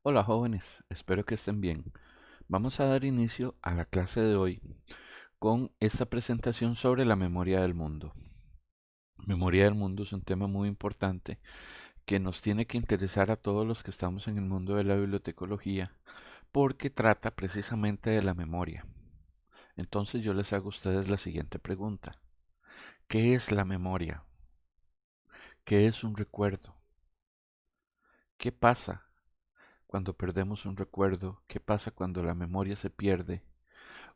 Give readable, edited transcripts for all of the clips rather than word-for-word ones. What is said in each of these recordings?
Hola jóvenes, espero que estén bien. Vamos a dar inicio a la clase de hoy con esta presentación sobre la memoria del mundo. Memoria del mundo es un tema muy importante que nos tiene que interesar a todos los que estamos en el mundo de la bibliotecología porque trata precisamente de la memoria. Entonces yo les hago a ustedes la siguiente pregunta. ¿Qué es la memoria? ¿Qué es un recuerdo? ¿Qué pasa cuando perdemos un recuerdo? ¿Qué pasa cuando la memoria se pierde?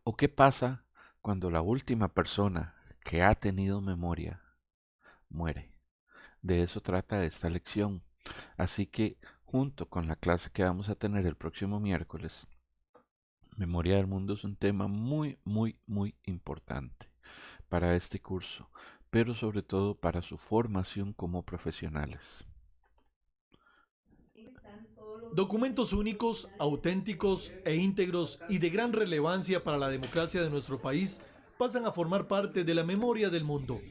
¿O qué pasa cuando la última persona que ha tenido memoria muere? De eso trata esta lección. Así que, junto con la clase que vamos a tener el próximo miércoles, Memoria del Mundo es un tema muy importante para este curso, pero sobre todo para su formación como profesionales. Documentos únicos, auténticos e íntegros y de gran relevancia para la democracia de nuestro país pasan a formar parte de la memoria del mundo.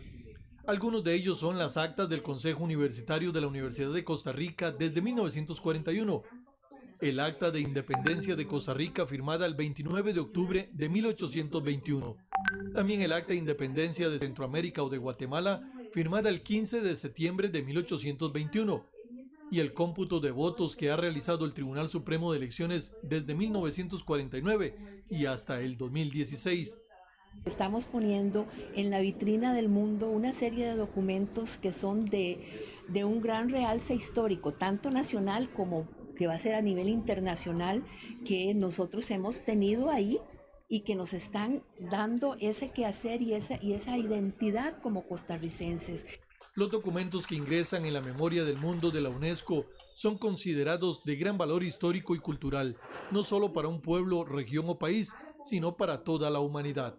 Algunos de ellos son las actas del Consejo Universitario de la Universidad de Costa Rica desde 1941, el Acta de Independencia de Costa Rica firmada el 29 de octubre de 1821, también el Acta de Independencia de Centroamérica o de Guatemala firmada el 15 de septiembre de 1821, y el cómputo de votos que ha realizado el Tribunal Supremo de Elecciones desde 1949 y hasta el 2016. Estamos poniendo en la vitrina del mundo una serie de documentos que son de un gran realce histórico, tanto nacional como que va a ser a nivel internacional, que nosotros hemos tenido ahí y que nos están dando ese quehacer y esa identidad como costarricenses. Los documentos que ingresan en la memoria del mundo de la UNESCO son considerados de gran valor histórico y cultural, no solo para un pueblo, región o país, sino para toda la humanidad.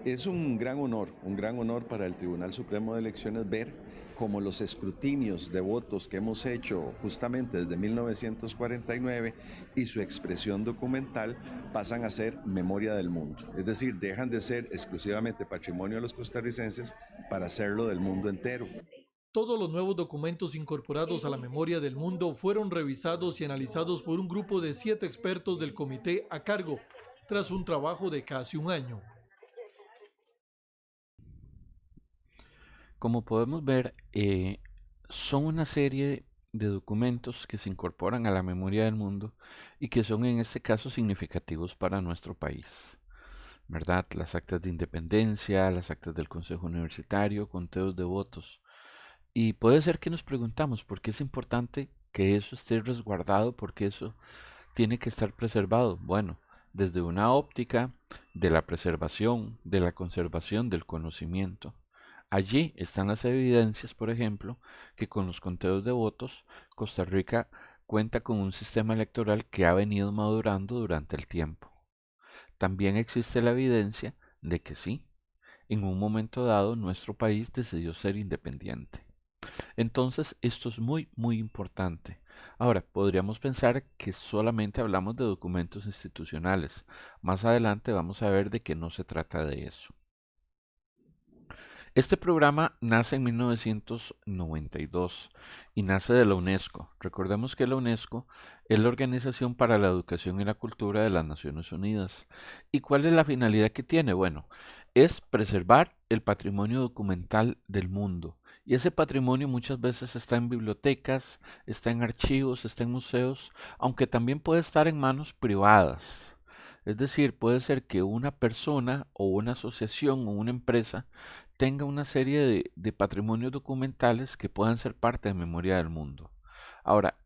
Es un gran honor para el Tribunal Supremo de Elecciones ver cómo los escrutinios de votos que hemos hecho justamente desde 1949 y su expresión documental pasan a ser memoria del mundo. Es decir, dejan de ser exclusivamente patrimonio de los costarricenses para hacerlo del mundo entero. Todos los nuevos documentos incorporados a la memoria del mundo fueron revisados y analizados por un grupo de 7 expertos del comité a cargo, tras un trabajo de casi un año. Como podemos ver, son una serie de documentos que se incorporan a la memoria del mundo y que son en este caso significativos para nuestro país, ¿verdad? Las actas de independencia, las actas del Consejo Universitario, conteos de votos. Y puede ser que nos preguntamos por qué es importante que eso esté resguardado, porque eso tiene que estar preservado. Bueno, desde una óptica de la preservación, de la conservación del conocimiento. Allí están las evidencias, por ejemplo, que con los conteos de votos, Costa Rica cuenta con un sistema electoral que ha venido madurando durante el tiempo. También existe la evidencia de que sí, en un momento dado nuestro país decidió ser independiente. Entonces, esto es muy importante. Ahora, podríamos pensar que solamente hablamos de documentos institucionales. Más adelante vamos a ver de que no se trata de eso. Este programa nace en 1992 y nace de la UNESCO. Recordemos que la UNESCO es la Organización para la Educación y la Cultura de las Naciones Unidas. ¿Y cuál es la finalidad que tiene? Bueno, es preservar el patrimonio documental del mundo. Y ese patrimonio muchas veces está en bibliotecas, está en archivos, está en museos, aunque también puede estar en manos privadas. Es decir, puede ser que una persona o una asociación o una empresa tenga una serie de patrimonios documentales que puedan ser parte de memoria del mundo. Ahora,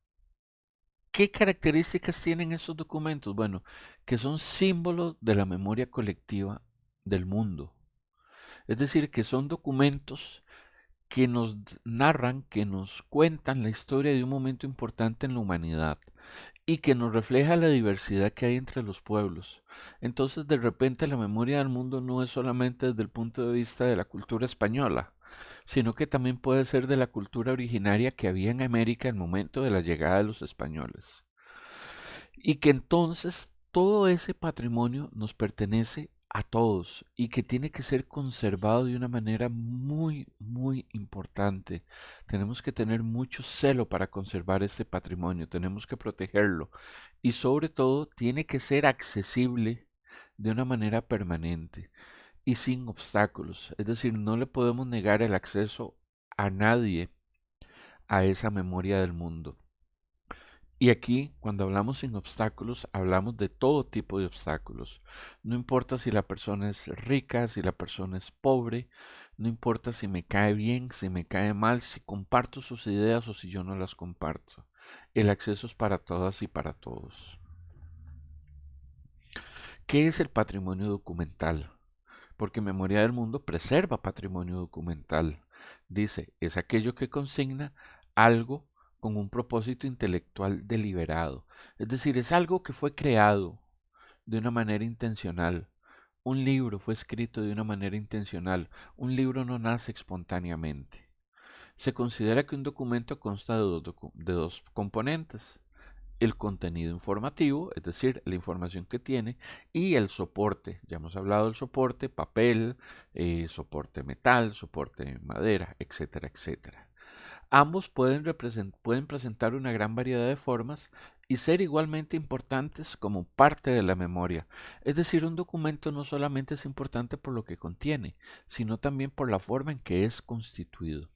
¿qué características tienen estos documentos? Bueno, que son símbolos de la memoria colectiva del mundo. Es decir, que son documentos que nos narran, que nos cuentan la historia de un momento importante en la humanidad y que nos refleja la diversidad que hay entre los pueblos. Entonces, de repente, la memoria del mundo no es solamente desde el punto de vista de la cultura española, sino que también puede ser de la cultura originaria que había en América en el momento de la llegada de los españoles. Y que entonces todo ese patrimonio nos pertenece a todos y que tiene que ser conservado de una manera muy, muy importante. Tenemos que tener mucho celo para conservar este patrimonio, tenemos que protegerlo y sobre todo tiene que ser accesible de una manera permanente y sin obstáculos. Es decir, no le podemos negar el acceso a nadie a esa memoria del mundo. Y aquí, cuando hablamos sin obstáculos, hablamos de todo tipo de obstáculos. No importa si la persona es rica, si la persona es pobre, no importa si me cae bien, si me cae mal, si comparto sus ideas o si yo no las comparto. El acceso es para todas y para todos. ¿Qué es el patrimonio documental? Porque Memoria del Mundo preserva patrimonio documental. Dice, es aquello que consigna algo con un propósito intelectual deliberado. Es decir, es algo que fue creado de una manera intencional. Un libro fue escrito de una manera intencional. Un libro no nace espontáneamente. Se considera que un documento consta de dos componentes: el contenido informativo, es decir, la información que tiene, y el soporte. Ya hemos hablado del soporte, papel, soporte metal, soporte madera, etcétera, etcétera. Ambos pueden presentar una gran variedad de formas y ser igualmente importantes como parte de la memoria. Es decir, un documento no solamente es importante por lo que contiene, sino también por la forma en que es constituido.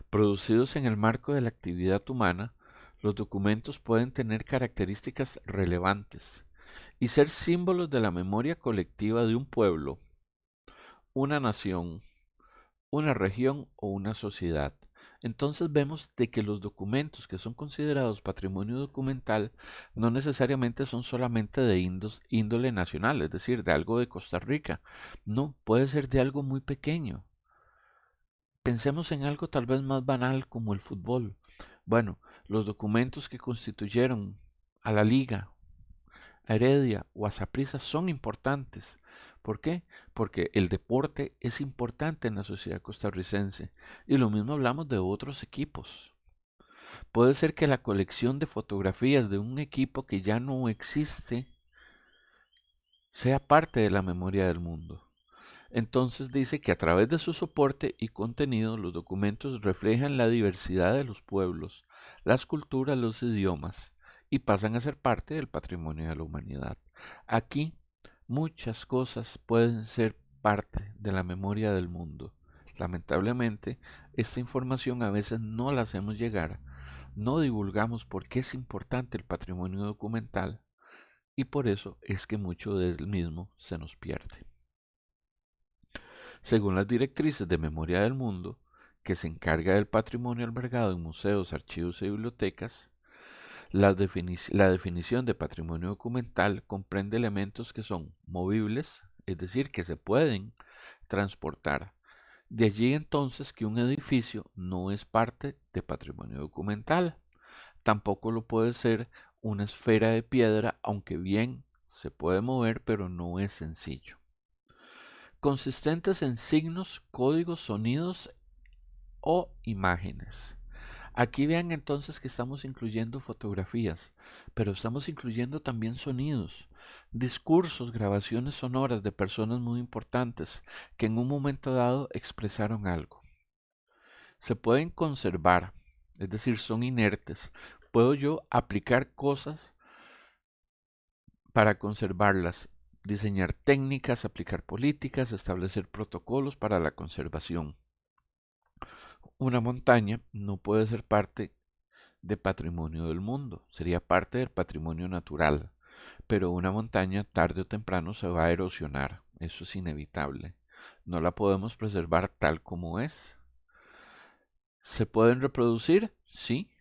Producidos en el marco de la actividad humana, los documentos pueden tener características relevantes y ser símbolos de la memoria colectiva de un pueblo, una nación, una región o una sociedad. Entonces vemos de que los documentos que son considerados patrimonio documental no necesariamente son solamente de índole nacional, es decir, de algo de Costa Rica. No, puede ser de algo muy pequeño. Pensemos en algo tal vez más banal como el fútbol. Bueno, los documentos que constituyeron a la Liga, a Heredia o a Saprissa son importantes. ¿Por qué? Porque el deporte es importante en la sociedad costarricense. Y lo mismo hablamos de otros equipos. Puede ser que la colección de fotografías de un equipo que ya no existe sea parte de la memoria del mundo. Entonces dice que a través de su soporte y contenido los documentos reflejan la diversidad de los pueblos, las culturas, los idiomas y pasan a ser parte del patrimonio de la humanidad. Aquí muchas cosas pueden ser parte de la memoria del mundo. Lamentablemente, esta información a veces no la hacemos llegar, no divulgamos por qué es importante el patrimonio documental y por eso es que mucho del mismo se nos pierde. Según las directrices de Memoria del Mundo, que se encarga del patrimonio albergado en museos, archivos y bibliotecas, la definición de patrimonio documental comprende elementos que son movibles, es decir, que se pueden transportar. De allí entonces que un edificio no es parte de patrimonio documental. Tampoco lo puede ser una esfera de piedra, aunque bien se puede mover, pero no es sencillo. Consistentes en signos, códigos, sonidos o imágenes. Aquí vean entonces que estamos incluyendo fotografías, pero estamos incluyendo también sonidos, discursos, grabaciones sonoras de personas muy importantes que en un momento dado expresaron algo. Se pueden conservar, es decir, son inertes. Puedo yo aplicar cosas para conservarlas, diseñar técnicas, aplicar políticas, establecer protocolos para la conservación. Una montaña no puede ser parte de patrimonio del mundo, sería parte del patrimonio natural, pero una montaña tarde o temprano se va a erosionar, eso es inevitable. No la podemos preservar tal como es. ¿Se pueden reproducir? Sí.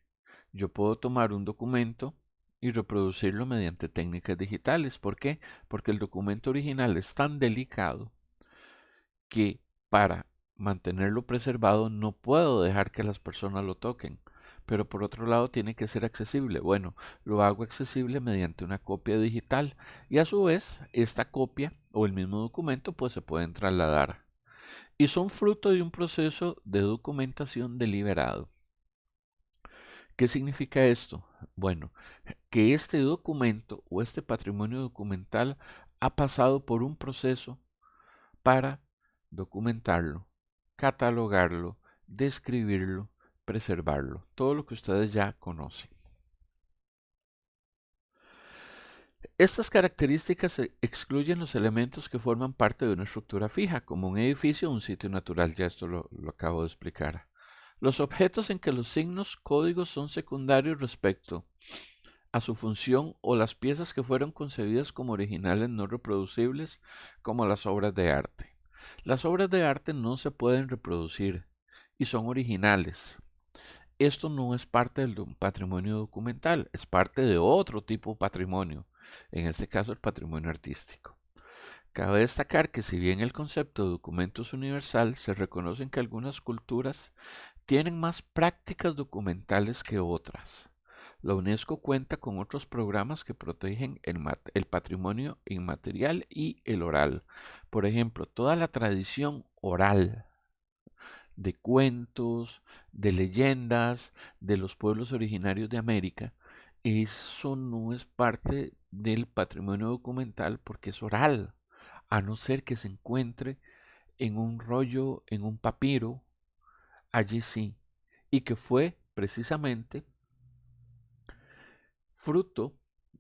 Yo puedo tomar un documento y reproducirlo mediante técnicas digitales. ¿Por qué? Porque el documento original es tan delicado que para mantenerlo preservado no puedo dejar que las personas lo toquen. Pero por otro lado tiene que ser accesible. Bueno, lo hago accesible mediante una copia digital y a su vez esta copia o el mismo documento pues se pueden trasladar. Y son fruto de un proceso de documentación deliberado. ¿Qué significa esto? Bueno, que este documento o este patrimonio documental ha pasado por un proceso para documentarlo, catalogarlo, describirlo, preservarlo, todo lo que ustedes ya conocen. Estas características excluyen los elementos que forman parte de una estructura fija, como un edificio o un sitio natural, ya esto lo acabo de explicar. Los objetos en que los signos códigos son secundarios respecto a su función o las piezas que fueron concebidas como originales no reproducibles, como las obras de arte. Las obras de arte no se pueden reproducir y son originales. Esto no es parte de un patrimonio documental, es parte de otro tipo de patrimonio, en este caso el patrimonio artístico. Cabe destacar que si bien el concepto de documento es universal, se reconocen que algunas culturas tienen más prácticas documentales que otras. La UNESCO cuenta con otros programas que protegen el patrimonio inmaterial y el oral. Por ejemplo, toda la tradición oral de cuentos, de leyendas de los pueblos originarios de América, eso no es parte del patrimonio documental porque es oral, a no ser que se encuentre en un rollo, en un papiro, allí sí, y que fue precisamente fruto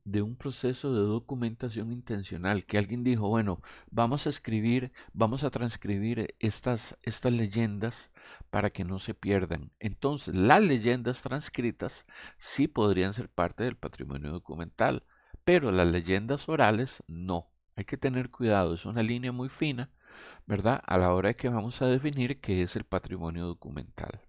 de un proceso de documentación intencional, que alguien dijo, bueno, vamos a escribir, vamos a transcribir estas leyendas para que no se pierdan. Entonces, las leyendas transcritas sí podrían ser parte del patrimonio documental, pero las leyendas orales no. Hay que tener cuidado, es una línea muy fina, ¿verdad? A la hora de que vamos a definir qué es el patrimonio documental.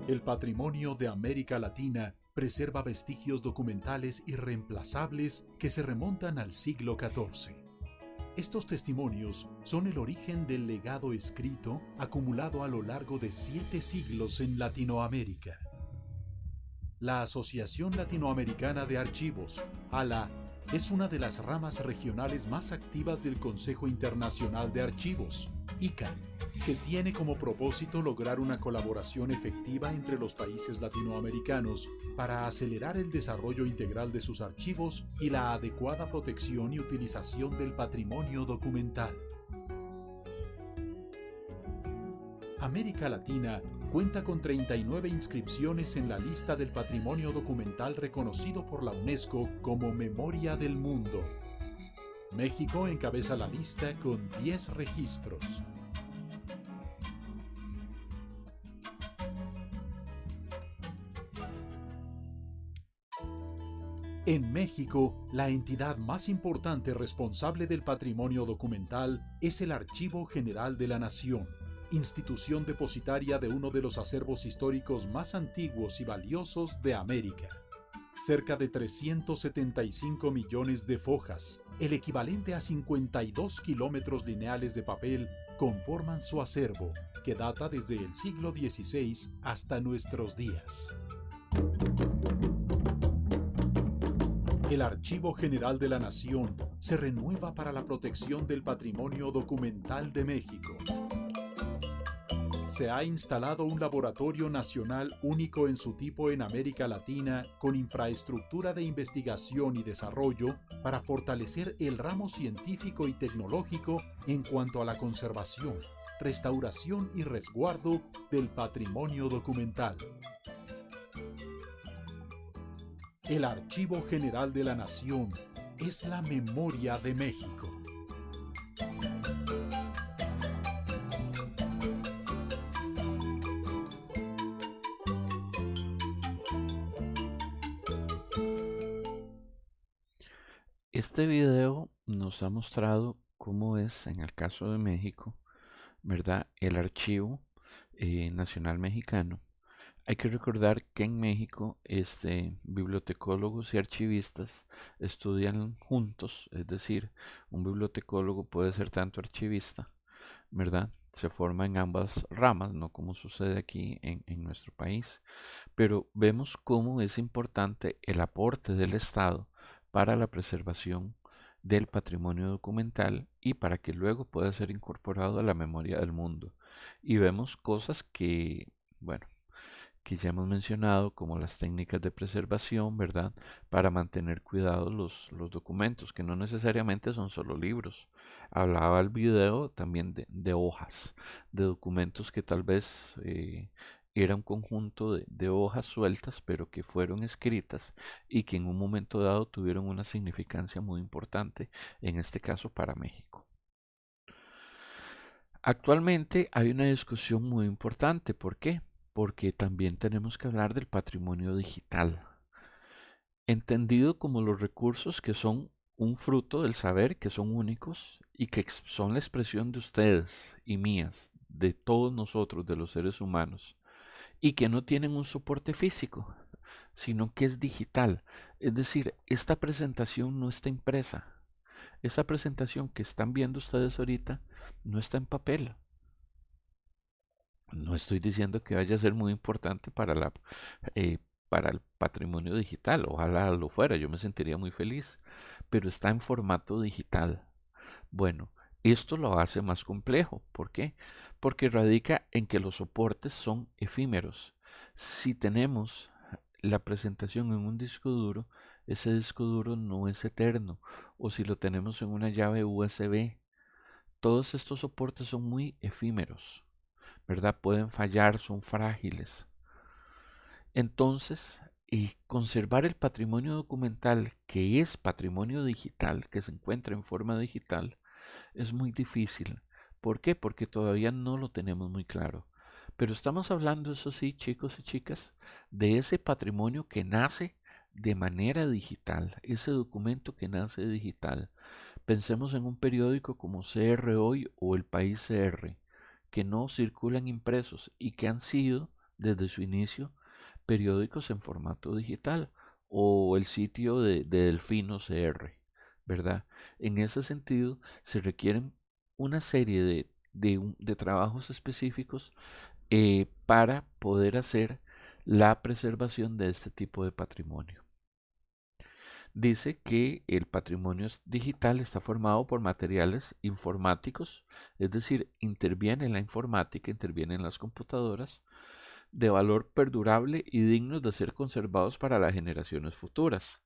El patrimonio de América Latina preserva vestigios documentales irreemplazables que se remontan al siglo XIV. Estos testimonios son el origen del legado escrito acumulado a lo largo de 7 siglos en Latinoamérica. La Asociación Latinoamericana de Archivos, ALA, es una de las ramas regionales más activas del Consejo Internacional de Archivos, ICANN, que tiene como propósito lograr una colaboración efectiva entre los países latinoamericanos para acelerar el desarrollo integral de sus archivos y la adecuada protección y utilización del patrimonio documental. América Latina cuenta con 39 inscripciones en la lista del patrimonio documental reconocido por la UNESCO como Memoria del Mundo. México encabeza la lista con 10 registros. En México, la entidad más importante responsable del patrimonio documental es el Archivo General de la Nación, institución depositaria de uno de los acervos históricos más antiguos y valiosos de América. Cerca de 375 millones de fojas, el equivalente a 52 kilómetros lineales de papel, conforman su acervo, que data desde el siglo XVI hasta nuestros días. El Archivo General de la Nación se renueva para la protección del patrimonio documental de México. Se ha instalado un laboratorio nacional único en su tipo en América Latina con infraestructura de investigación y desarrollo para fortalecer el ramo científico y tecnológico en cuanto a la conservación, restauración y resguardo del patrimonio documental. El Archivo General de la Nación es la memoria de México. Este video nos ha mostrado cómo es, en el caso de México, ¿verdad? El Archivo Nacional Mexicano. Hay que recordar que en México bibliotecólogos y archivistas estudian juntos, es decir, un bibliotecólogo puede ser tanto archivista, ¿verdad? Se forma en ambas ramas, no como sucede aquí en nuestro país. Pero vemos cómo es importante el aporte del Estado para la preservación del patrimonio documental y para que luego pueda ser incorporado a la memoria del mundo. Y vemos cosas que, bueno, que ya hemos mencionado, como las técnicas de preservación, ¿verdad? Para mantener cuidados los documentos, que no necesariamente son solo libros. Hablaba el video también de hojas, de documentos que tal vez era un conjunto de hojas sueltas, pero que fueron escritas y que en un momento dado tuvieron una significancia muy importante, en este caso para México. Actualmente hay una discusión muy importante. ¿Por qué? Porque también tenemos que hablar del patrimonio digital, entendido como los recursos que son un fruto del saber, que son únicos y que son la expresión de ustedes y mías, de todos nosotros, de los seres humanos, y que no tienen un soporte físico, sino que es digital. Es decir, esta presentación no está impresa. Esa presentación que están viendo ustedes ahorita no está en papel. No estoy diciendo que vaya a ser muy importante eh, para el patrimonio digital. Ojalá lo fuera, yo me sentiría muy feliz. Pero está en formato digital. Bueno, esto lo hace más complejo. ¿Por qué? Porque radica en que los soportes son efímeros. Si tenemos la presentación en un disco duro, ese disco duro no es eterno. O si lo tenemos en una llave USB, todos estos soportes son muy efímeros, ¿verdad? Pueden fallar, son frágiles. Entonces, conservar el patrimonio documental, que es patrimonio digital, que se encuentra en forma digital, es muy difícil. ¿Por qué? Porque todavía no lo tenemos muy claro. Pero estamos hablando, eso sí, chicos y chicas, de ese patrimonio que nace de manera digital, ese documento que nace digital. Pensemos en un periódico como CR Hoy o El País CR, que no circulan impresos y que han sido, desde su inicio, periódicos en formato digital, o el sitio de Delfino CR, ¿verdad? En ese sentido, se requieren una serie de trabajos específicos para poder hacer la preservación de este tipo de patrimonio. Dice que el patrimonio digital está formado por materiales informáticos, es decir, interviene en la informática, interviene en las computadoras, de valor perdurable y dignos de ser conservados para las generaciones futuras.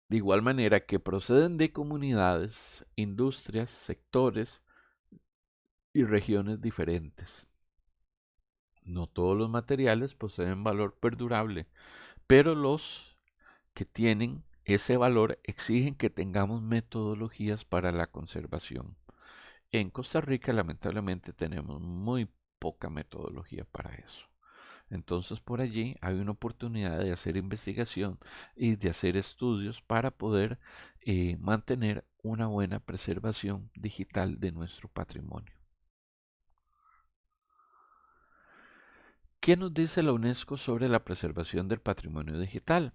De igual manera que proceden de comunidades, industrias, sectores y regiones diferentes. No todos los materiales poseen valor perdurable, pero los que tienen ese valor exigen que tengamos metodologías para la conservación. En Costa Rica, lamentablemente, tenemos muy poca metodología para eso. Entonces, por allí hay una oportunidad de hacer investigación y de hacer estudios para poder mantener una buena preservación digital de nuestro patrimonio. ¿Qué nos dice la UNESCO sobre la preservación del patrimonio digital?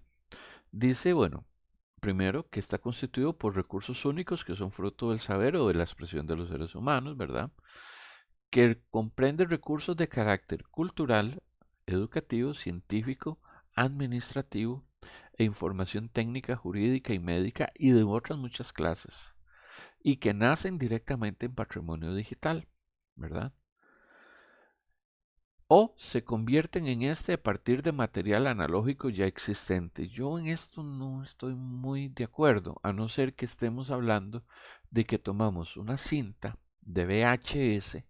Dice, bueno, primero que está constituido por recursos únicos que son fruto del saber o de la expresión de los seres humanos, ¿verdad? Que comprende recursos de carácter cultural, educativo, científico, administrativo e información técnica, jurídica y médica y de otras muchas clases, y que nacen directamente en patrimonio digital, ¿verdad? O se convierten en este a partir de material analógico ya existente. Yo en esto no estoy muy de acuerdo, a no ser que estemos hablando de que tomamos una cinta de VHS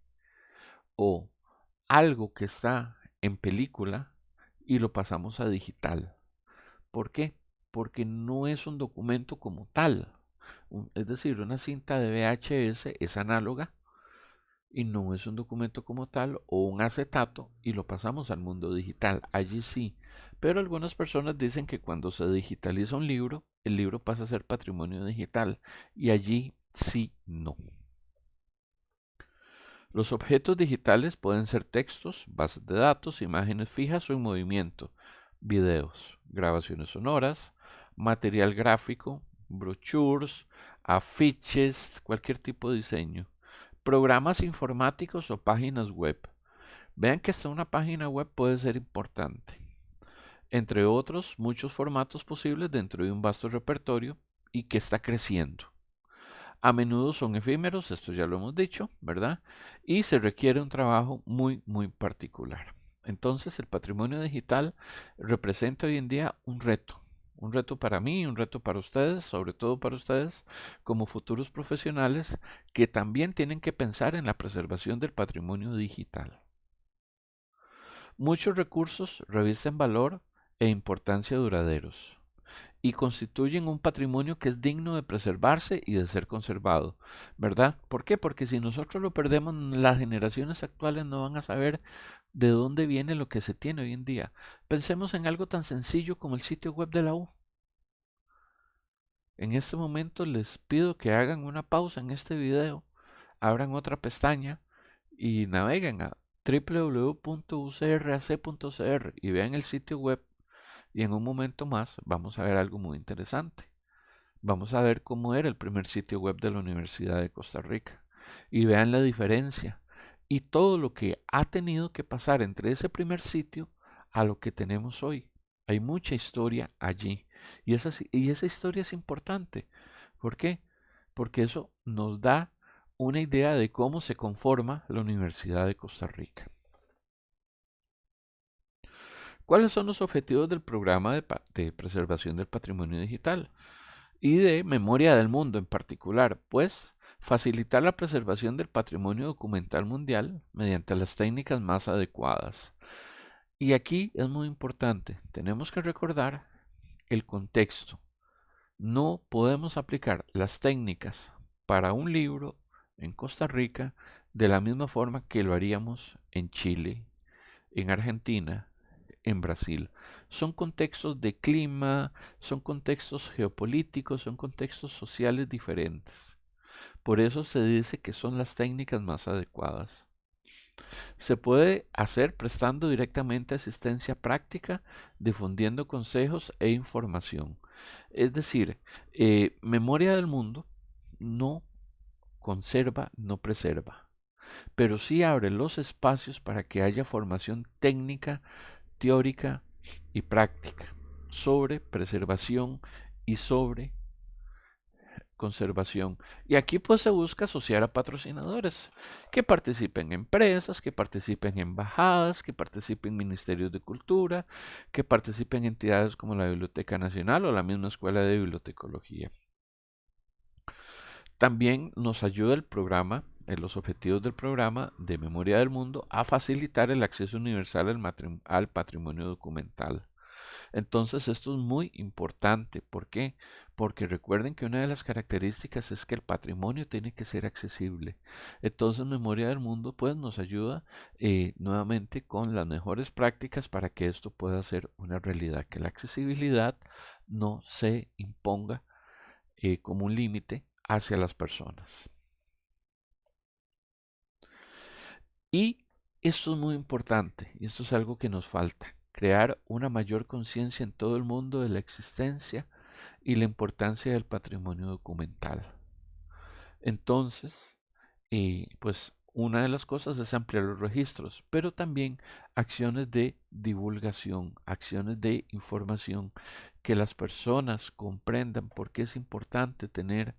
o algo que está en película y lo pasamos a digital. ¿Por qué? Porque no es un documento como tal. Es decir, una cinta de VHS es análoga y no es un documento como tal o un acetato y lo pasamos al mundo digital. Allí sí. Pero algunas personas dicen que cuando se digitaliza un libro, el libro pasa a ser patrimonio digital y allí sí no. Los objetos digitales pueden ser textos, bases de datos, imágenes fijas o en movimiento, videos, grabaciones sonoras, material gráfico, brochures, afiches, cualquier tipo de diseño. Programas informáticos o páginas web. Vean que hasta una página web puede ser importante. Entre otros, muchos formatos posibles dentro de un vasto repertorio y que está creciendo. A menudo son efímeros, esto ya lo hemos dicho, ¿verdad? Y se requiere un trabajo muy particular. Entonces, el patrimonio digital representa hoy en día un reto para mí, un reto para ustedes, sobre todo para ustedes como futuros profesionales que también tienen que pensar en la preservación del patrimonio digital. Muchos recursos revisten valor e importancia duraderos y constituyen un patrimonio que es digno de preservarse y de ser conservado, ¿verdad? ¿Por qué? Porque si nosotros lo perdemos, las generaciones actuales no van a saber de dónde viene lo que se tiene hoy en día. Pensemos en algo tan sencillo como el sitio web de la U. En este momento les pido que hagan una pausa en este video, abran otra pestaña y naveguen a www.ucrac.cr y vean el sitio web. Y en un momento más vamos a ver algo muy interesante. Vamos a ver cómo era el primer sitio web de la Universidad de Costa Rica. Y vean la diferencia y todo lo que ha tenido que pasar entre ese primer sitio a lo que tenemos hoy. Hay mucha historia allí. Y esa historia es importante. ¿Por qué? Porque eso nos da una idea de cómo se conforma la Universidad de Costa Rica. ¿Cuáles son los objetivos del programa de preservación del patrimonio digital y de memoria del mundo en particular? Pues facilitar la preservación del patrimonio documental mundial mediante las técnicas más adecuadas. Y aquí es muy importante, tenemos que recordar el contexto. No podemos aplicar las técnicas para un libro en Costa Rica de la misma forma que lo haríamos en Chile, en Argentina, en Brasil. Son contextos de clima, son contextos geopolíticos, son contextos sociales diferentes. Por eso se dice que son las técnicas más adecuadas. Se puede hacer prestando directamente asistencia práctica, difundiendo consejos e información. Es decir, memoria del mundo no conserva, no preserva, pero sí abre los espacios para que haya formación técnica, teórica y práctica sobre preservación y sobre conservación. Y aquí pues se busca asociar a patrocinadores que participen en empresas, que participen en embajadas, que participen en ministerios de cultura, que participen en entidades como la Biblioteca Nacional o la misma Escuela de Bibliotecología. También nos ayuda el programa, en los objetivos del programa de Memoria del Mundo, a facilitar el acceso universal al patrimonio documental. Entonces esto es muy importante. ¿Por qué? Porque recuerden que una de las características es que el patrimonio tiene que ser accesible. Entonces Memoria del Mundo pues nos ayuda nuevamente con las mejores prácticas para que esto pueda ser una realidad, que la accesibilidad no se imponga como un límite hacia las personas. Y esto es muy importante y esto es algo que nos falta. Crear una mayor conciencia en todo el mundo de la existencia y la importancia del patrimonio documental. Entonces, pues una de las cosas es ampliar los registros, pero también acciones de divulgación, acciones de información, que las personas comprendan por qué es importante tener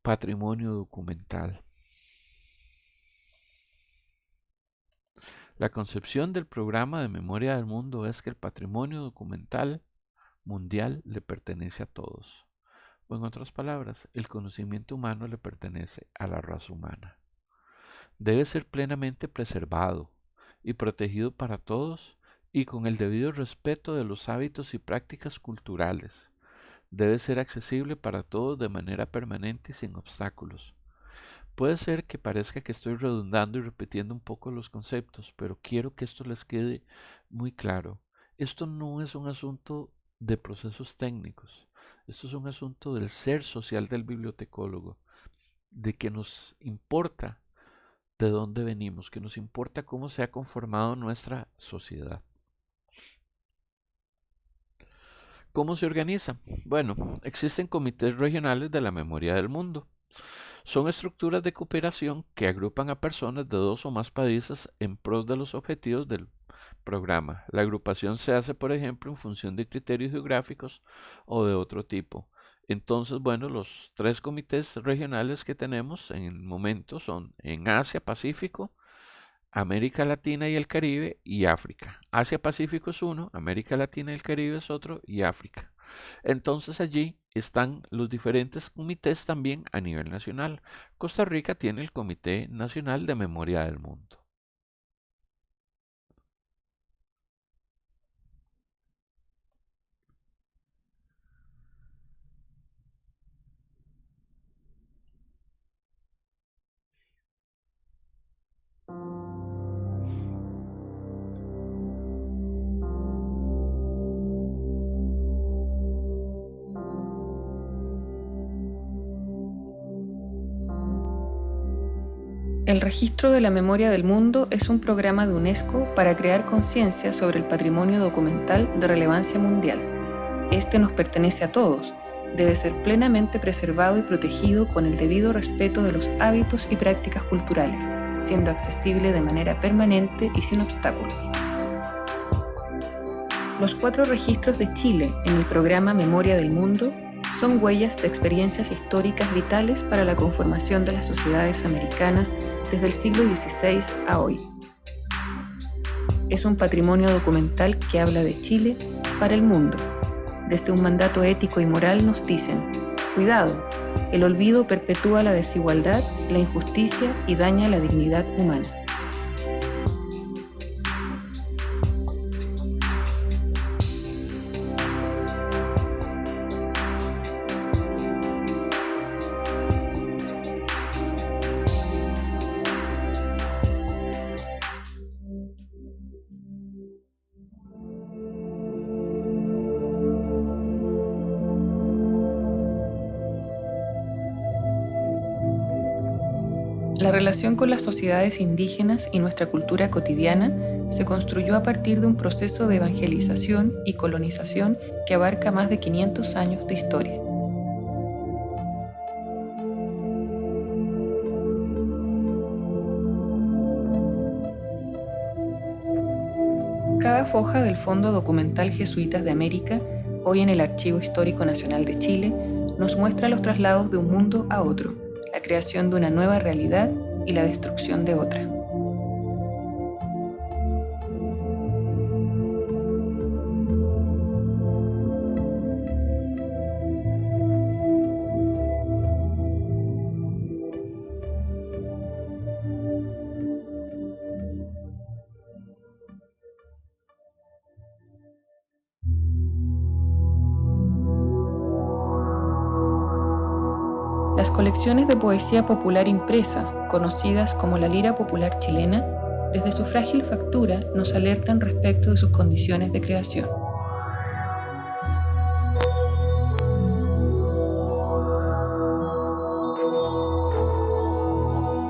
patrimonio documental. La concepción del programa de Memoria del Mundo es que el patrimonio documental mundial le pertenece a todos. O en otras palabras, el conocimiento humano le pertenece a la raza humana. Debe ser plenamente preservado y protegido para todos y con el debido respeto de los hábitos y prácticas culturales. Debe ser accesible para todos de manera permanente y sin obstáculos. Puede ser que parezca que estoy redundando y repitiendo un poco los conceptos, pero quiero que esto les quede muy claro. Esto no es un asunto de procesos técnicos, esto es un asunto del ser social del bibliotecólogo, de que nos importa de dónde venimos, que nos importa cómo se ha conformado nuestra sociedad. ¿Cómo se organiza? Bueno, existen comités regionales de la memoria del mundo. Son estructuras de cooperación que agrupan a personas de dos o más países en pos de los objetivos del programa. La agrupación se hace, por ejemplo, en función de criterios geográficos o de otro tipo. Entonces, bueno, los tres comités regionales que tenemos en el momento son en Asia, Pacífico, América Latina y el Caribe y África. Asia-Pacífico es uno, América Latina y el Caribe es otro y África. Entonces allí están los diferentes comités también a nivel nacional. Costa Rica tiene el Comité Nacional de Memoria del Mundo. El Registro de la Memoria del Mundo es un programa de UNESCO para crear conciencia sobre el patrimonio documental de relevancia mundial. Este nos pertenece a todos. Debe ser plenamente preservado y protegido con el debido respeto de los hábitos y prácticas culturales, siendo accesible de manera permanente y sin obstáculos. Los 4 registros de Chile en el programa Memoria del Mundo son huellas de experiencias históricas vitales para la conformación de las sociedades americanas desde el siglo XVI a hoy. Es un patrimonio documental que habla de Chile para el mundo. Desde un mandato ético y moral nos dicen: cuidado, el olvido perpetúa la desigualdad, la injusticia y daña la dignidad humana. La relación con las sociedades indígenas y nuestra cultura cotidiana se construyó a partir de un proceso de evangelización y colonización que abarca más de 500 años de historia. Cada foja del Fondo Documental Jesuitas de América, hoy en el Archivo Histórico Nacional de Chile, nos muestra los traslados de un mundo a otro, la creación de una nueva realidad y la destrucción de otra. Las colecciones de poesía popular impresa, conocidas como la Lira Popular Chilena, desde su frágil factura nos alertan respecto de sus condiciones de creación.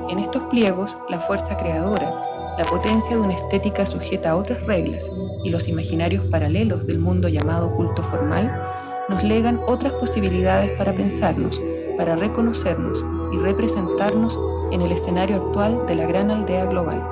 En estos pliegos, la fuerza creadora, la potencia de una estética sujeta a otras reglas y los imaginarios paralelos del mundo llamado culto formal nos legan otras posibilidades para pensarnos, para reconocernos y representarnos en el escenario actual de la gran aldea global.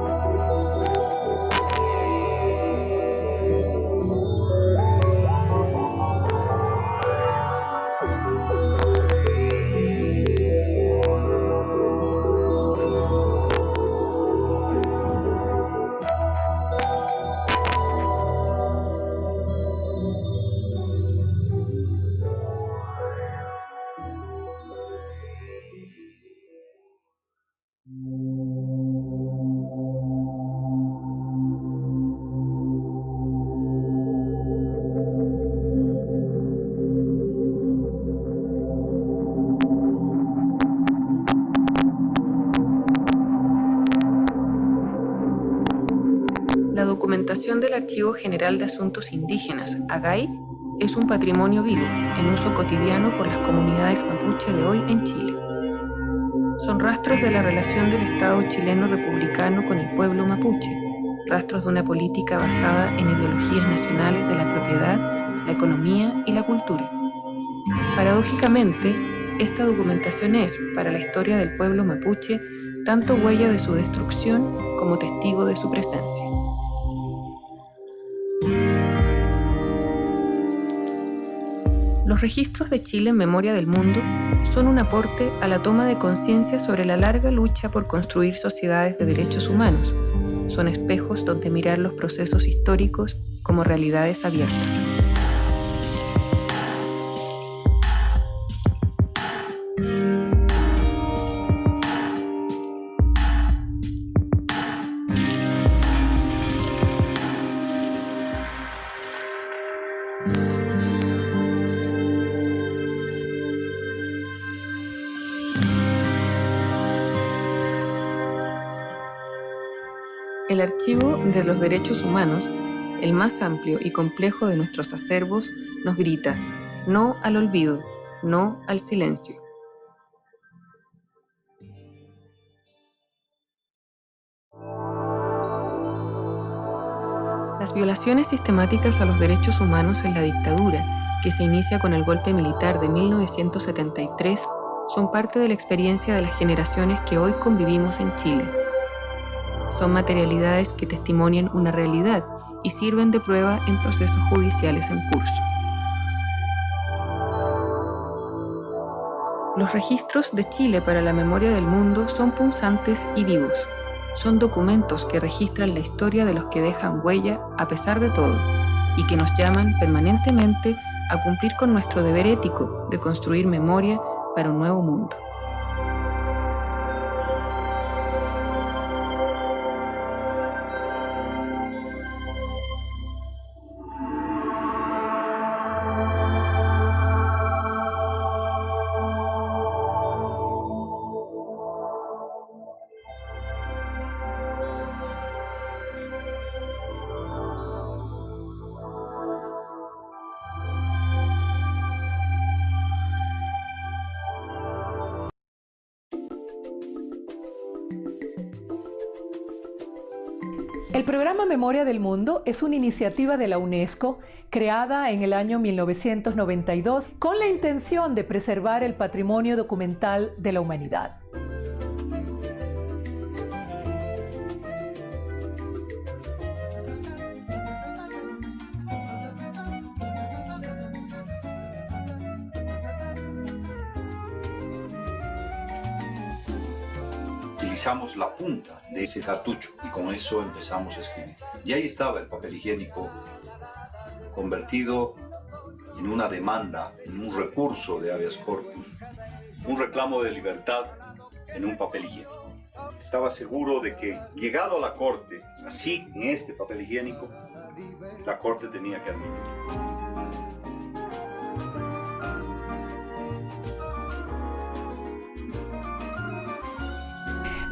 La documentación del Archivo General de Asuntos Indígenas, AGAI, es un patrimonio vivo, en uso cotidiano por las comunidades mapuche de hoy en Chile. Son rastros de la relación del Estado chileno republicano con el pueblo mapuche, rastros de una política basada en ideologías nacionales de la propiedad, la economía y la cultura. Paradójicamente, esta documentación es, para la historia del pueblo mapuche, tanto huella de su destrucción como testigo de su presencia. Los registros de Chile en Memoria del Mundo son un aporte a la toma de conciencia sobre la larga lucha por construir sociedades de derechos humanos. Son espejos donde mirar los procesos históricos como realidades abiertas. El Archivo de los Derechos Humanos, el más amplio y complejo de nuestros acervos, nos grita: no al olvido, no al silencio. Las violaciones sistemáticas a los derechos humanos en la dictadura, que se inicia con el golpe militar de 1973, son parte de la experiencia de las generaciones que hoy convivimos en Chile. Son materialidades que testimonian una realidad y sirven de prueba en procesos judiciales en curso. Los registros de Chile para la memoria del mundo son punzantes y vivos. Son documentos que registran la historia de los que dejan huella a pesar de todo y que nos llaman permanentemente a cumplir con nuestro deber ético de construir memoria para un nuevo mundo. El programa Memoria del Mundo es una iniciativa de la UNESCO creada en el año 1992 con la intención de preservar el patrimonio documental de la humanidad. Utilizamos la punta de ese cartucho y con eso empezamos a escribir. Y ahí estaba el papel higiénico convertido en una demanda, en un recurso de habeas corpus, un reclamo de libertad en un papel higiénico. Estaba seguro de que, llegado a la corte, así en este papel higiénico, la corte tenía que admitirlo.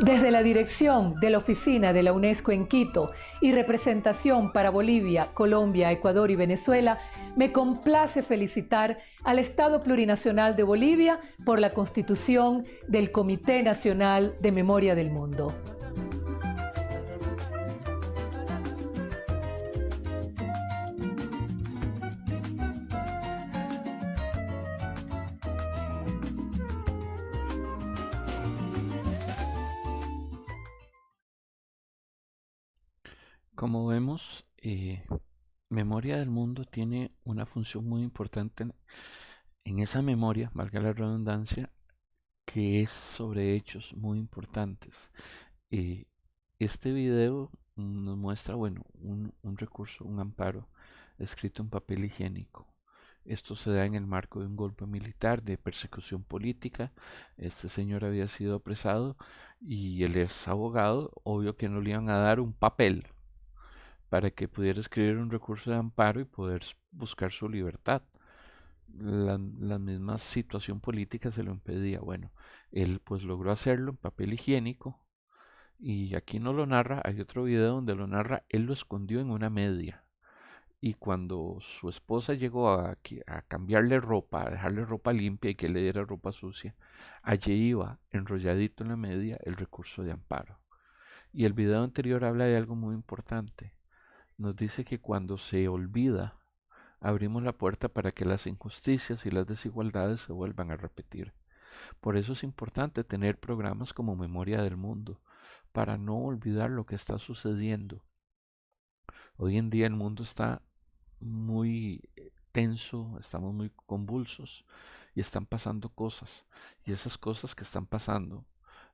Desde la dirección de la oficina de la UNESCO en Quito y representación para Bolivia, Colombia, Ecuador y Venezuela, me complace felicitar al Estado Plurinacional de Bolivia por la constitución del Comité Nacional de Memoria del Mundo. Como vemos, Memoria del Mundo tiene una función muy importante en esa memoria, valga la redundancia, que es sobre hechos muy importantes. Este video nos muestra, bueno, un recurso, un amparo escrito en papel higiénico. Esto se da en el marco de un golpe militar de persecución política. Este señor había sido apresado y él es abogado, obvio que no le iban a dar un papel para que pudiera escribir un recurso de amparo y poder buscar su libertad. La misma situación política se lo impedía. Bueno, él pues logró hacerlo en papel higiénico y aquí no lo narra. Hay otro video donde lo narra. Él lo escondió en una media y cuando su esposa llegó a cambiarle ropa, a dejarle ropa limpia y que le diera ropa sucia, allí iba enrolladito en la media el recurso de amparo. Y el video anterior habla de algo muy importante. Nos dice que cuando se olvida, abrimos la puerta para que las injusticias y las desigualdades se vuelvan a repetir. Por eso es importante tener programas como Memoria del Mundo, para no olvidar lo que está sucediendo. Hoy en día el mundo está muy tenso, estamos muy convulsos y están pasando cosas. Y esas cosas que están pasando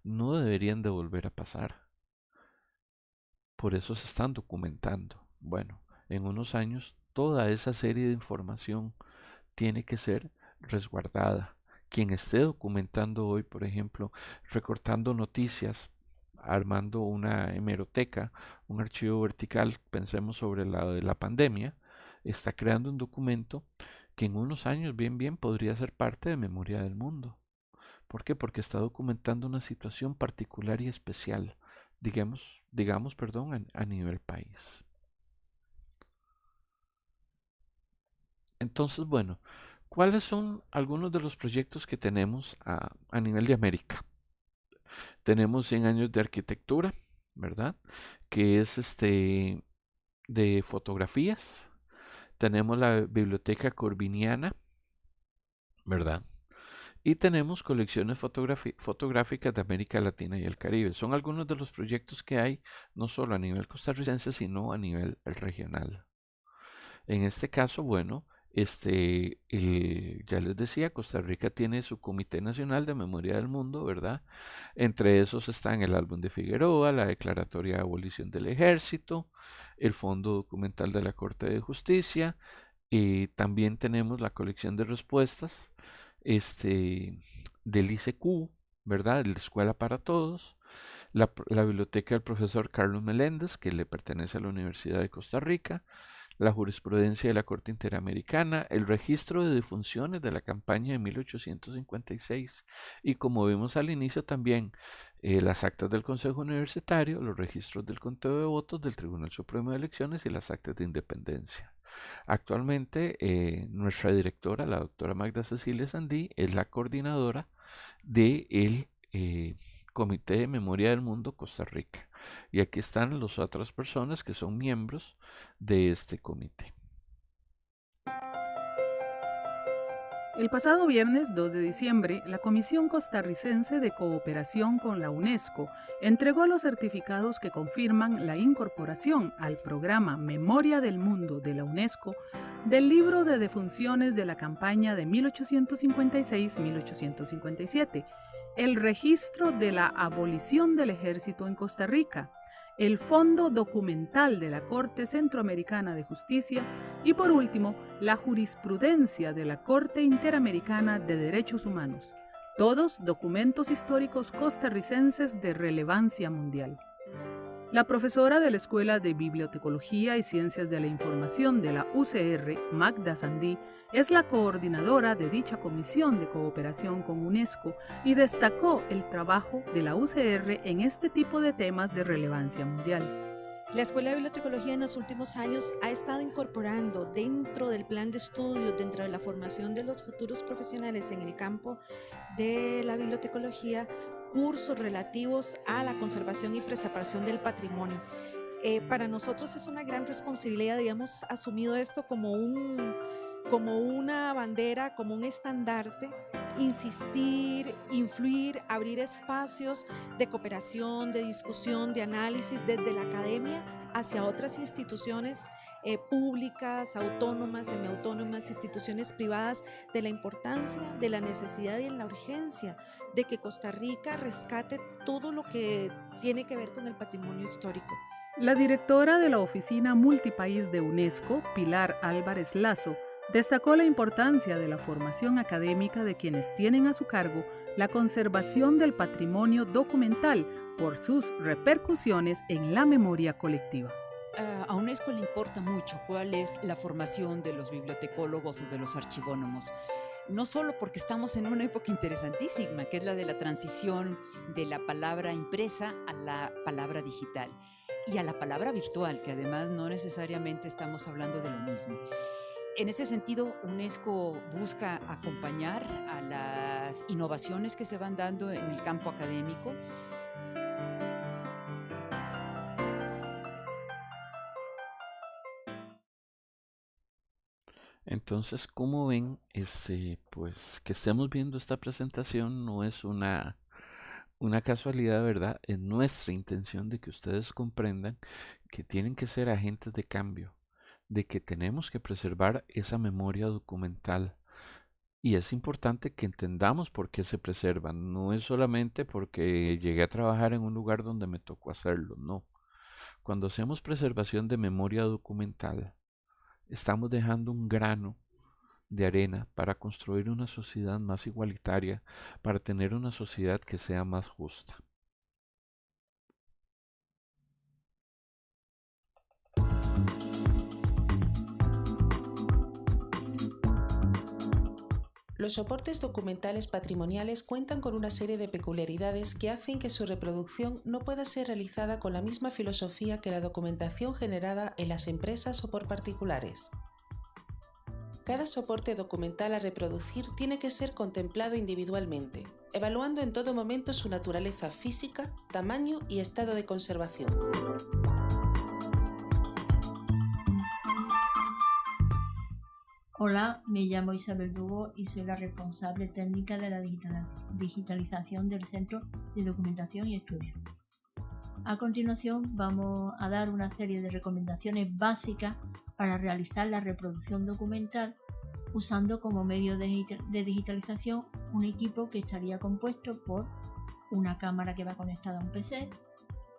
no deberían de volver a pasar. Por eso se están documentando. Bueno, en unos años toda esa serie de información tiene que ser resguardada. Quien esté documentando hoy, por ejemplo, recortando noticias, armando una hemeroteca, un archivo vertical, pensemos sobre la de la pandemia, está creando un documento que en unos años bien podría ser parte de Memoria del Mundo. ¿Por qué? Porque está documentando una situación particular y especial, digamos, a nivel país. Entonces, bueno, ¿cuáles son algunos de los proyectos que tenemos a nivel de América? Tenemos 100 años de arquitectura, ¿verdad? Que es de fotografías. Tenemos la Biblioteca Corviniana, ¿verdad? Y tenemos colecciones fotográficas de América Latina y el Caribe. Son algunos de los proyectos que hay, no solo a nivel costarricense, sino a nivel regional. En este caso, bueno, ya les decía, Costa Rica tiene su Comité Nacional de Memoria del Mundo, ¿verdad? Entre esos están el Álbum de Figueroa, la Declaratoria de Abolición del Ejército, el Fondo Documental de la Corte de Justicia, y también tenemos la colección de respuestas del ICQ, ¿verdad? De la Escuela para Todos, la biblioteca del profesor Carlos Meléndez, que le pertenece a la Universidad de Costa Rica, la jurisprudencia de la Corte Interamericana, el registro de defunciones de la campaña de 1856 y como vimos al inicio también las actas del Consejo Universitario, los registros del conteo de votos del Tribunal Supremo de Elecciones y las actas de independencia. Actualmente nuestra directora, la doctora Magda Cecilia Sandí, es la coordinadora del Comité de Memoria del Mundo Costa Rica. Y aquí están las otras personas que son miembros de este comité. El pasado viernes 2 de diciembre, la Comisión Costarricense de Cooperación con la UNESCO entregó los certificados que confirman la incorporación al programa Memoria del Mundo de la UNESCO del libro de defunciones de la campaña de 1856-1857, el registro de la abolición del ejército en Costa Rica, el Fondo Documental de la Corte Centroamericana de Justicia y, por último, la jurisprudencia de la Corte Interamericana de Derechos Humanos, todos documentos históricos costarricenses de relevancia mundial. La profesora de la Escuela de Bibliotecología y Ciencias de la Información de la UCR, Magda Sandí, es la coordinadora de dicha comisión de cooperación con UNESCO y destacó el trabajo de la UCR en este tipo de temas de relevancia mundial. La Escuela de Bibliotecología en los últimos años ha estado incorporando dentro del plan de estudios, dentro de la formación de los futuros profesionales en el campo de la bibliotecología, cursos relativos a la conservación y preservación del patrimonio. Para nosotros es una gran responsabilidad y hemos asumido esto como una bandera, como un estandarte, insistir, influir, abrir espacios de cooperación, de discusión, de análisis desde la academia hacia otras instituciones públicas, autónomas, semiautónomas, instituciones privadas, de la importancia, de la necesidad y en la urgencia de que Costa Rica rescate todo lo que tiene que ver con el patrimonio histórico. La directora de la Oficina Multipaís de UNESCO, Pilar Álvarez Lazo, destacó la importancia de la formación académica de quienes tienen a su cargo la conservación del patrimonio documental por sus repercusiones en la memoria colectiva. A UNESCO le importa mucho cuál es la formación de los bibliotecólogos o de los archivónomos. No solo porque estamos en una época interesantísima, que es la de la transición de la palabra impresa a la palabra digital y a la palabra virtual, que además no necesariamente estamos hablando de lo mismo. En ese sentido, UNESCO busca acompañar a las innovaciones que se van dando en el campo académico. Entonces, como ven, pues que estemos viendo esta presentación no es una casualidad, ¿verdad? Es nuestra intención de que ustedes comprendan que tienen que ser agentes de cambio, de que tenemos que preservar esa memoria documental. Y es importante que entendamos por qué se preservan. No es solamente porque llegué a trabajar en un lugar donde me tocó hacerlo, no. Cuando hacemos preservación de memoria documental, estamos dejando un grano de arena para construir una sociedad más igualitaria, para tener una sociedad que sea más justa. Los soportes documentales patrimoniales cuentan con una serie de peculiaridades que hacen que su reproducción no pueda ser realizada con la misma filosofía que la documentación generada en las empresas o por particulares. Cada soporte documental a reproducir tiene que ser contemplado individualmente, evaluando en todo momento su naturaleza física, tamaño y estado de conservación. Hola, me llamo Isabel Dugo y soy la responsable técnica de la digitalización del Centro de Documentación y Estudios. A continuación vamos a dar una serie de recomendaciones básicas para realizar la reproducción documental usando como medio de digitalización un equipo que estaría compuesto por una cámara que va conectada a un PC,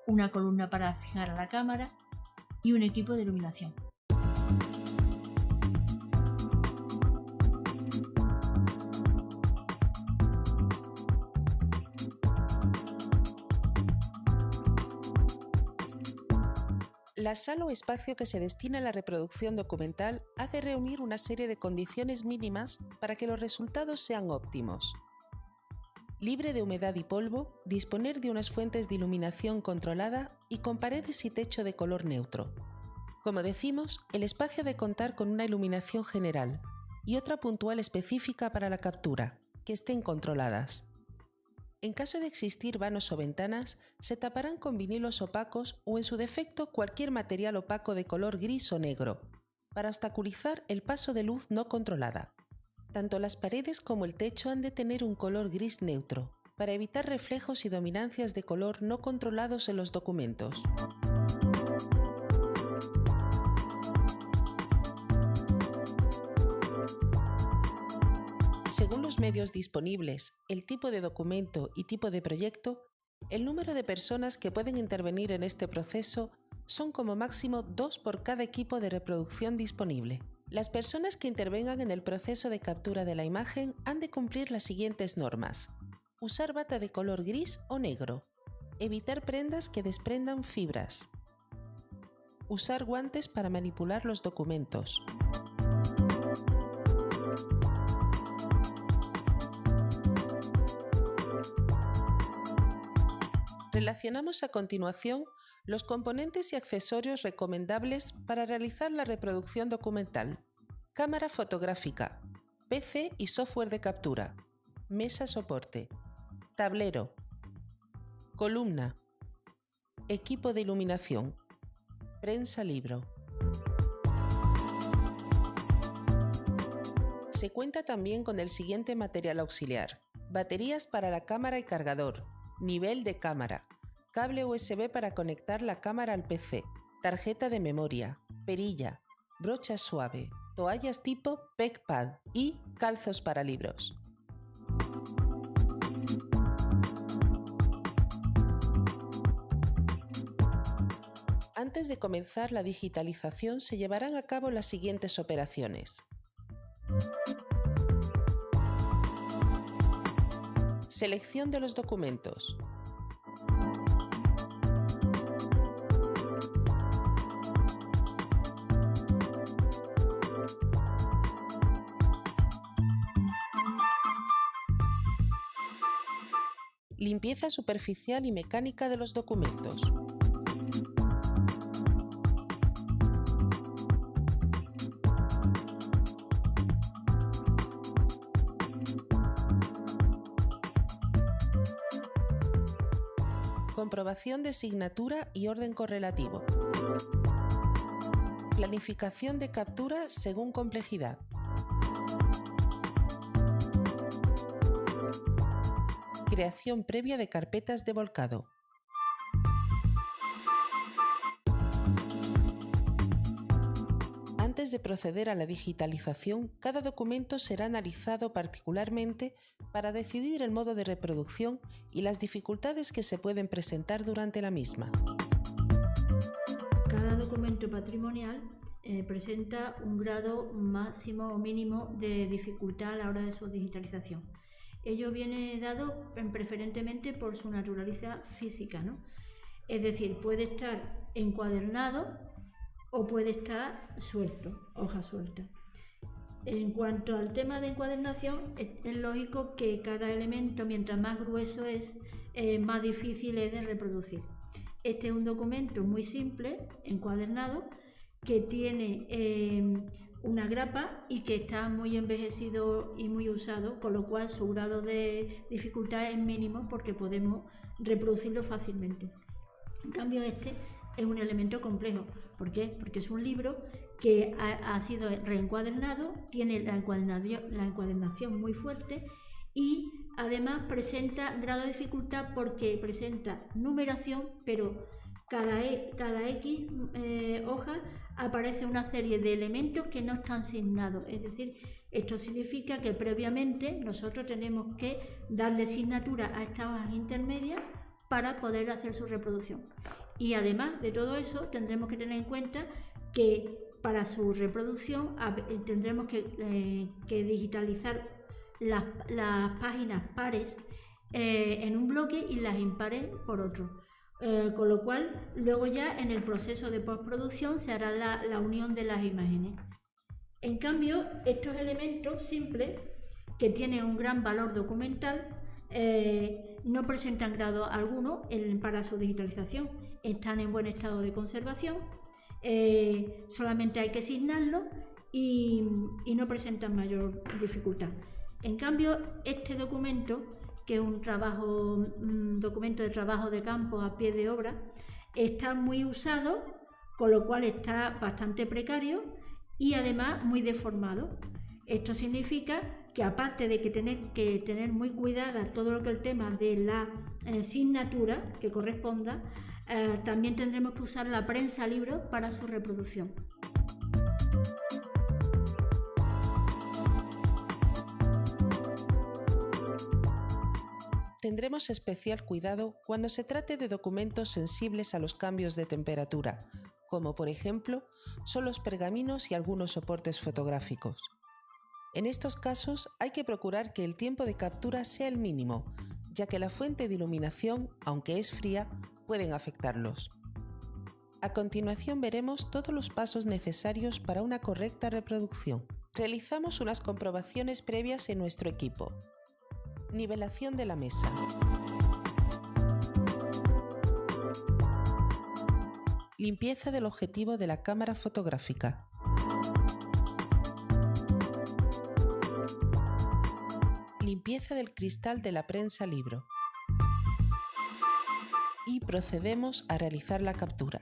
una columna para fijar a la cámara y un equipo de iluminación. La sala o espacio que se destina a la reproducción documental ha de reunir una serie de condiciones mínimas para que los resultados sean óptimos. Libre de humedad y polvo, disponer de unas fuentes de iluminación controlada y con paredes y techo de color neutro. Como decimos, el espacio ha de contar con una iluminación general y otra puntual específica para la captura, que estén controladas. En caso de existir vanos o ventanas, se taparán con vinilos opacos o en su defecto cualquier material opaco de color gris o negro, para obstaculizar el paso de luz no controlada. Tanto las paredes como el techo han de tener un color gris neutro, para evitar reflejos y dominancias de color no controlados en los documentos. Según los medios disponibles, el tipo de documento y tipo de proyecto, el número de personas que pueden intervenir en este proceso son como máximo 2 por cada equipo de reproducción disponible. Las personas que intervengan en el proceso de captura de la imagen han de cumplir las siguientes normas: usar bata de color gris o negro, evitar prendas que desprendan fibras, usar guantes para manipular los documentos, Relacionamos a continuación los componentes y accesorios recomendables para realizar la reproducción documental: cámara fotográfica, PC y software de captura, mesa soporte, tablero, columna, equipo de iluminación, prensa libro. Se cuenta también con el siguiente material auxiliar: baterías para la cámara y cargador, nivel de cámara, cable USB para conectar la cámara al PC, tarjeta de memoria, perilla, brocha suave, toallas tipo PEG-Pad y calzos para libros. Antes de comenzar la digitalización se llevarán a cabo las siguientes operaciones. Selección de los documentos. Limpieza superficial y mecánica de los documentos. Comprobación de signatura y orden correlativo. Planificación de captura según complejidad. creación previa de carpetas de volcado. Antes de proceder a la digitalización, cada documento será analizado particularmente para decidir el modo de reproducción y las dificultades que se pueden presentar durante la misma. Cada documento patrimonial presenta un grado máximo o mínimo de dificultad a la hora de su digitalización. Ello viene dado preferentemente por su naturaleza física, ¿no? Es decir, puede estar encuadernado o puede estar suelto, hoja suelta. En cuanto al tema de encuadernación, es lógico que cada elemento, mientras más grueso es, más difícil es de reproducir. Este es un documento muy simple, encuadernado, que tiene una grapa y que está muy envejecido y muy usado, con lo cual su grado de dificultad es mínimo porque podemos reproducirlo fácilmente. En cambio, este es un elemento complejo. ¿Por qué? Porque es un libro que ha sido reencuadernado, tiene la encuadernación muy fuerte y además presenta grado de dificultad porque presenta numeración, pero cada X hoja aparece una serie de elementos que no están asignados. Es decir, esto significa que previamente nosotros tenemos que darle asignatura a estas hojas intermedias para poder hacer su reproducción. Y además de todo eso, tendremos que tener en cuenta que para su reproducción tendremos que digitalizar las páginas pares en un bloque y las impares por otro. Con lo cual, luego ya en el proceso de postproducción se hará la unión de las imágenes. En cambio, estos elementos simples, que tienen un gran valor documental, no presentan grado alguno para su digitalización, están en buen estado de conservación, solamente hay que asignarlos y no presentan mayor dificultad. En cambio, este documento, que es un documento de trabajo de campo a pie de obra, está muy usado, con lo cual está bastante precario y además muy deformado. Esto significa que aparte de que tener muy cuidada todo lo que el tema de la asignatura que corresponda, también tendremos que usar la prensa libro para su reproducción. Tendremos especial cuidado cuando se trate de documentos sensibles a los cambios de temperatura, como por ejemplo son los pergaminos y algunos soportes fotográficos. En estos casos hay que procurar que el tiempo de captura sea el mínimo, ya que la fuente de iluminación, aunque es fría, pueden afectarlos. A continuación veremos todos los pasos necesarios para una correcta reproducción. Realizamos unas comprobaciones previas en nuestro equipo. Nivelación de la mesa. Limpieza del objetivo de la cámara fotográfica. Limpieza del cristal de la prensa libro. Y procedemos a realizar la captura.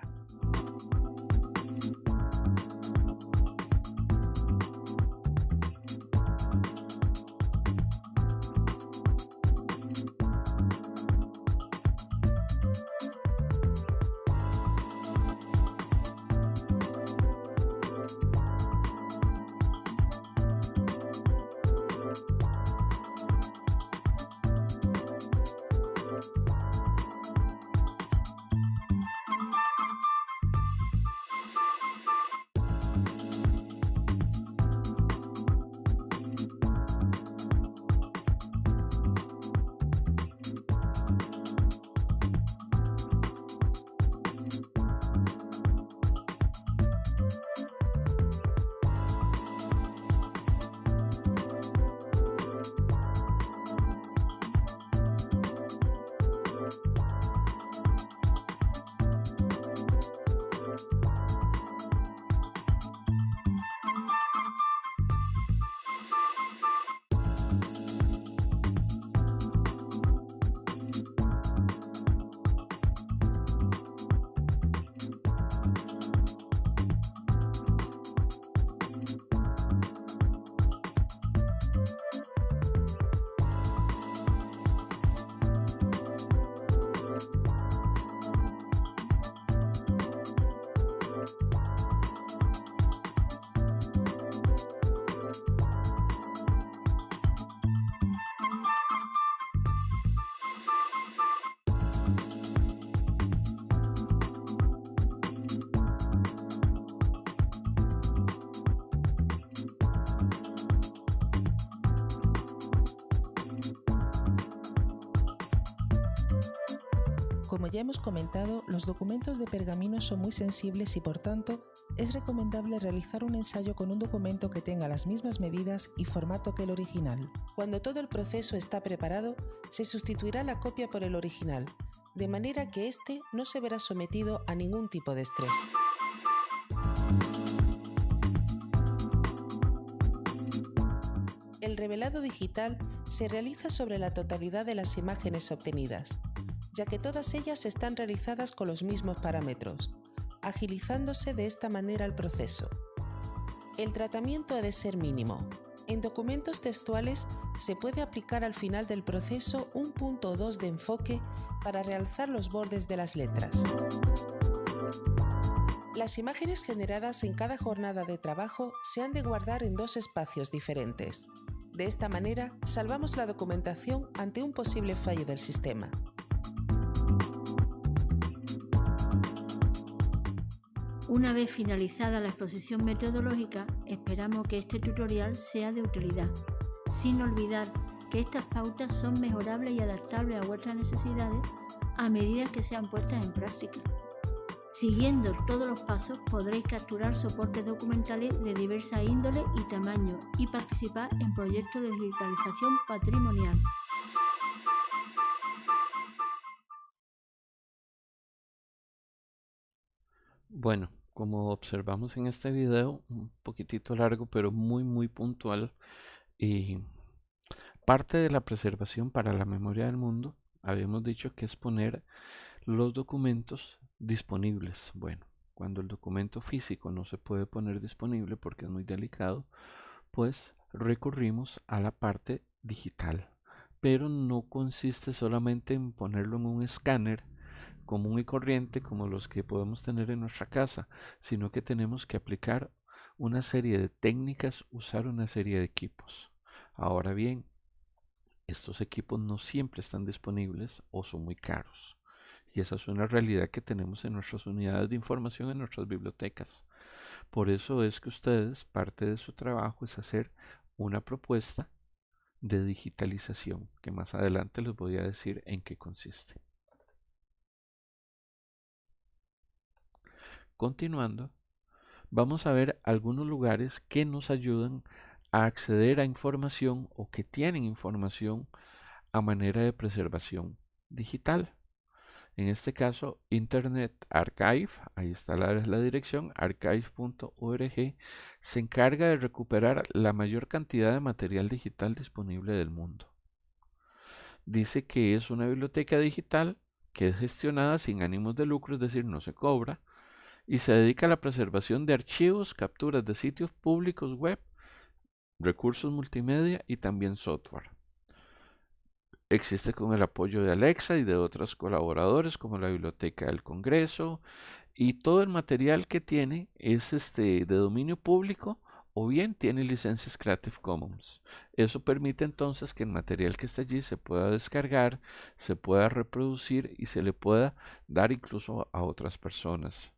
Como ya hemos comentado, los documentos de pergamino son muy sensibles y por tanto es recomendable realizar un ensayo con un documento que tenga las mismas medidas y formato que el original. Cuando todo el proceso está preparado, se sustituirá la copia por el original, de manera que éste no se verá sometido a ningún tipo de estrés. El revelado digital se realiza sobre la totalidad de las imágenes obtenidas, ya que todas ellas están realizadas con los mismos parámetros, agilizándose de esta manera el proceso. El tratamiento ha de ser mínimo. En documentos textuales se puede aplicar al final del proceso un punto o dos de enfoque para realzar los bordes de las letras. Las imágenes generadas en cada jornada de trabajo se han de guardar en dos espacios diferentes. De esta manera, salvamos la documentación ante un posible fallo del sistema. Una vez finalizada la exposición metodológica, esperamos que este tutorial sea de utilidad, sin olvidar que estas pautas son mejorables y adaptables a vuestras necesidades a medida que sean puestas en práctica. Siguiendo todos los pasos podréis capturar soportes documentales de diversa índole y tamaño y participar en proyectos de digitalización patrimonial. Bueno, como observamos en este video, un poquitito largo pero muy puntual, y parte de la preservación para la memoria del mundo, habíamos dicho que es poner los documentos disponibles. Bueno, cuando el documento físico no se puede poner disponible porque es muy delicado, pues recurrimos a la parte digital, pero no consiste solamente en ponerlo en un escáner común y corriente como los que podemos tener en nuestra casa, sino que tenemos que aplicar una serie de técnicas, usar una serie de equipos. Ahora bien, estos equipos no siempre están disponibles o son muy caros. Y esa es una realidad que tenemos en nuestras unidades de información, en nuestras bibliotecas. Por eso es que ustedes, parte de su trabajo es hacer una propuesta de digitalización, que más adelante les voy a decir en qué consiste. Continuando, vamos a ver algunos lugares que nos ayudan a acceder a información o que tienen información a manera de preservación digital. En este caso, Internet Archive, ahí está la dirección, archive.org, se encarga de recuperar la mayor cantidad de material digital disponible del mundo. Dice que es una biblioteca digital que es gestionada sin ánimos de lucro, es decir, no se cobra, y se dedica a la preservación de archivos, capturas de sitios públicos web, recursos multimedia y también software. Existe con el apoyo de Alexa y de otros colaboradores como la Biblioteca del Congreso, y todo el material que tiene es de dominio público o bien tiene licencias Creative Commons. Eso permite entonces que el material que está allí se pueda descargar, se pueda reproducir y se le pueda dar incluso a otras personas.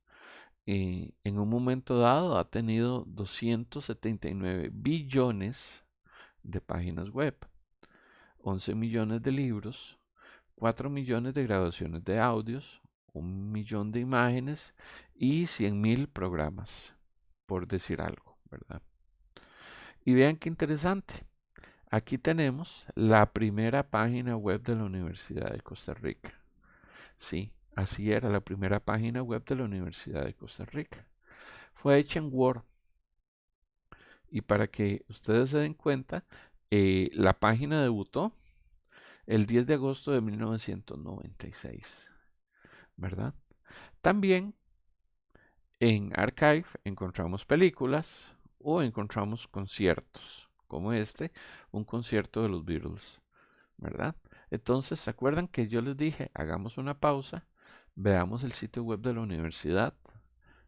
En un momento dado ha tenido 279 billones de páginas web, 11 millones de libros, 4 millones de grabaciones de audios, 1 millón de imágenes y 100.000 programas, por decir algo, ¿verdad? Y vean qué interesante. Aquí tenemos la primera página web de la Universidad de Costa Rica. Sí, así era la primera página web de la Universidad de Costa Rica. Fue hecha en Word. Y para que ustedes se den cuenta, la página debutó el 10 de agosto de 1996, ¿verdad? También en Archive encontramos películas o encontramos conciertos, como un concierto de los Beatles, ¿verdad? Entonces, ¿se acuerdan que yo les dije, hagamos una pausa, veamos el sitio web de la universidad?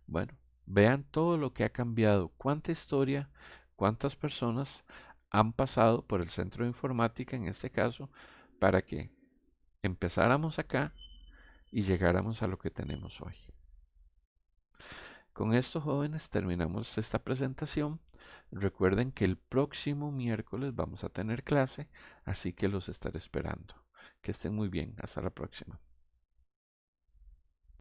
Bueno, vean todo lo que ha cambiado, cuánta historia, cuántas personas han pasado por el centro de informática, en este caso, para que empezáramos acá y llegáramos a lo que tenemos hoy. Con esto, jóvenes, terminamos esta presentación. Recuerden que el próximo miércoles vamos a tener clase, así que los estaré esperando. Que estén muy bien. Hasta la próxima.